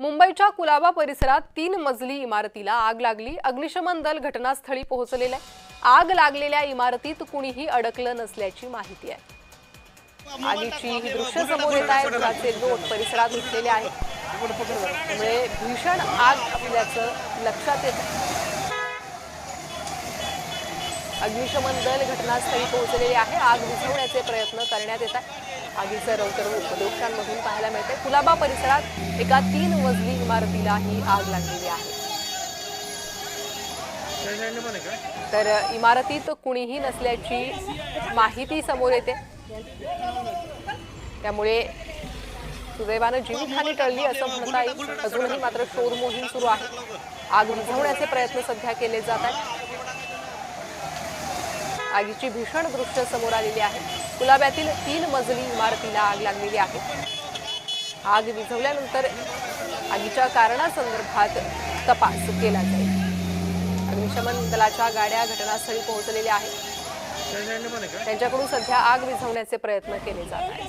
मुंबईच्या कुलाबा परिसरात 3 मजली इमारतीला आग लागली। अग्निशमन दल घटनास्थळी पोहोचलेले आहे। आग लागलेल्या इमारतीत कुणीही अडकलं नसल्याची माहिती आहे। आगीची ही दृश्य समोर येत आहे। धुराचे लोट परिसरात उठलेले आहेत, त्यामुळे भीषण आग असल्याचं लक्षात येतं। अग्निशमन दल घटनास्थळी पोहोचलेले आहे। आग विझवण्याचे प्रयत्न करण्यात येत आहेत। आगीचं रौद्र रूप दृश्यांमधून पाहायला मिळते। कुलाबा परिसरात एका 3 मजली इमारतीला ही आग लागलेली आहे। तर इमारतीत कुणीही नसल्याची माहिती समोर येते, त्यामुळे सुदैवानं जीवितहानी टळली असं म्हणता येईल। अजूनही मात्र शोध मोहीम सुरू आहे। आग विझवण्याचे प्रयत्न सध्या केले जात आहेत। आगीची भीषण दृश्य समोर आलेली आहे। कुलाब्यातील 3 मजली इमारतीला आग लागलेली आहे। आग विझवल्यानंतर आगीच्या कारणासंदर्भात तपास केला जाईल। अग्निशमन दलाच्या गाड्या घटनास्थळी पोहोचलेल्या आहेत। त्यांच्याकडून सध्या आग विझवण्याचे प्रयत्न केले जात आहेत।